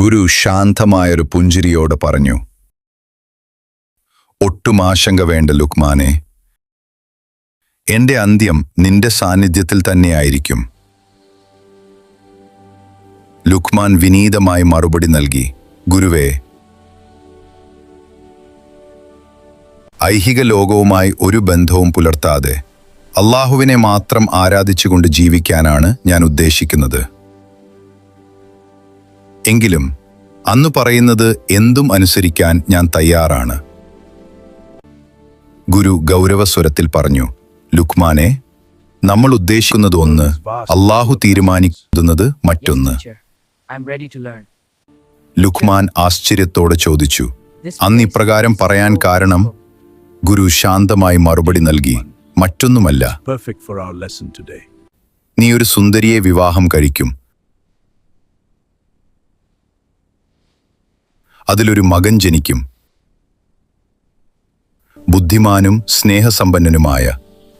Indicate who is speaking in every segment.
Speaker 1: ഗുരു ശാന്തമായൊരു പുഞ്ചിരിയോട് പറഞ്ഞു, ഒട്ടും ആശങ്ക വേണ്ട ലുക്മാനെ. എന്റെ അന്ത്യം നിന്റെ സാന്നിധ്യത്തിൽ തന്നെയായിരിക്കും. ലുക്മാൻ വിനീതമായി മറുപടി നൽകി, ഗുരുവേ, ഐഹിക ലോകവുമായി ഒരു ബന്ധവും പുലർത്താതെ അള്ളാഹുവിനെ മാത്രം ആരാധിച്ചുകൊണ്ട് ജീവിക്കാനാണ് ഞാൻ ഉദ്ദേശിക്കുന്നത്. എങ്കിലും അന്ന് പറയുന്നത് എന്തും അനുസരിക്കാൻ ഞാൻ തയ്യാറാണ്. ഗുരു ഗൗരവസ്വരത്തിൽ പറഞ്ഞു, ലുക്മാനെ, നമ്മൾ ഉദ്ദേശിക്കുന്നത് ഒന്ന്, അള്ളാഹു തീരുമാനിക്കുന്നത് മറ്റൊന്ന്. ലുക്മാൻ ആശ്ചര്യത്തോടെ ചോദിച്ചു, അന്ന് ഇപ്രകാരം പറയാൻ കാരണം? ഗുരു ശാന്തമായി മറുപടി നൽകി, മറ്റൊന്നുമല്ല, നീ ഒരു സുന്ദരിയെ വിവാഹം കഴിക്കും. അതിലൊരു മകൻ ജനിക്കും. ബുദ്ധിമാനും സ്നേഹസമ്പന്നനുമായ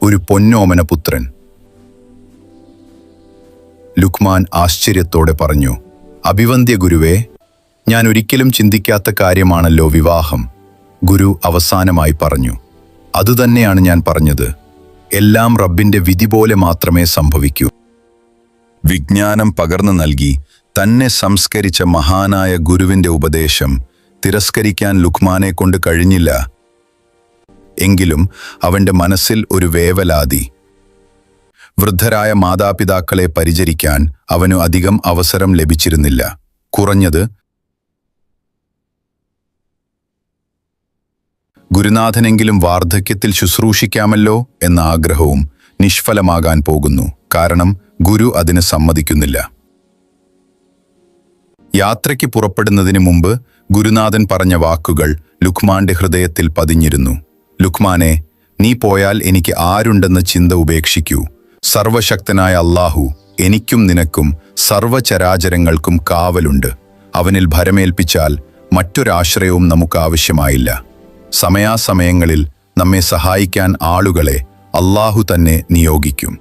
Speaker 1: ഒരു പൊന്നോമന പുത്രൻ. ലുക്മാൻ ആശ്ചര്യത്തോടെ പറഞ്ഞു, അഭിവന്ദ്യ ഗുരുവേ, ഞാൻ ഒരിക്കലും ചിന്തിക്കാത്ത കാര്യമാണല്ലോ വിവാഹം. ഗുരു അവസാനമായി പറഞ്ഞു, അതുതന്നെയാണ് ഞാൻ പറഞ്ഞത്. എല്ലാം റബ്ബിന്റെ വിധി പോലെ മാത്രമേ സംഭവിക്കൂ. വിജ്ഞാനം പകർന്നു നൽകി തന്നെ സംസ്കരിച്ച മഹാനായ ഗുരുവിന്റെ ഉപദേശം തിരസ്കരിക്കാൻ ലുക്മാനെ കൊണ്ട് കഴിഞ്ഞില്ല. എങ്കിലും അവന്റെ മനസ്സിൽ ഒരു വേവലാതി. വൃദ്ധരായ മാതാപിതാക്കളെ പരിചരിക്കാൻ അവനു അധികം അവസരം ലഭിച്ചിരുന്നില്ല. കുറഞ്ഞത് ഗുരുനാഥനെങ്കിലും വാർദ്ധക്യത്തിൽ ശുശ്രൂഷിക്കാമല്ലോ എന്ന ആഗ്രഹവും നിഷ്ഫലമാകാൻ പോകുന്നു. കാരണം ഗുരു അതിന് സമ്മതിക്കുന്നില്ല. യാത്രയ്ക്ക് പുറപ്പെടുന്നതിന് മുമ്പ് ഗുരുനാഥൻ പറഞ്ഞ വാക്കുകൾ ലുക്മാന്റെ ഹൃദയത്തിൽ പതിഞ്ഞിരുന്നു. ലുക്മാനെ, നീ പോയാൽ എനിക്ക് ആരുണ്ടെന്ന ചിന്ത ഉപേക്ഷിക്കൂ. സർവശക്തനായ അല്ലാഹു എനിക്കും നിനക്കും സർവചരാചരങ്ങൾക്കും കാവലുണ്ട്. അവനിൽ ഭരമേൽപ്പിച്ചാൽ മറ്റൊരാശ്രയവും നമുക്ക് ആവശ്യമായില്ല. സമയാസമയങ്ങളിൽ നമ്മെ സഹായിക്കാൻ ആളുകളെ അല്ലാഹു തന്നെ നിയോഗിക്കും.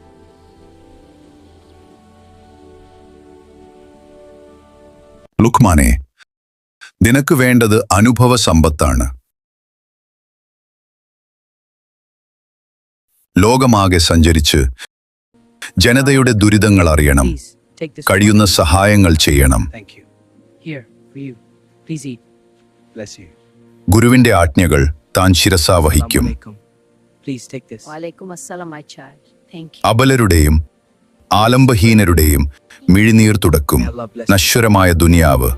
Speaker 1: ലുക്മാനെ, നിനക്ക് വേണ്ടത് അനുഭവ സമ്പത്താണ്. ലോകമാകെ സഞ്ചരിച്ച് ജനതയുടെ ദുരിതങ്ങൾ അറിയണം. കഴിയുന്ന സഹായങ്ങൾ ചെയ്യണം. ഗുരുവിന്റെ ആജ്ഞകൾ താൻ ശിരസാ വഹിക്കും. അബലരുടെയും ആലംബഹീനരുടെയും മിഴിനീർ തുടക്കും. നശ്വരമായ ദുനിയാവ്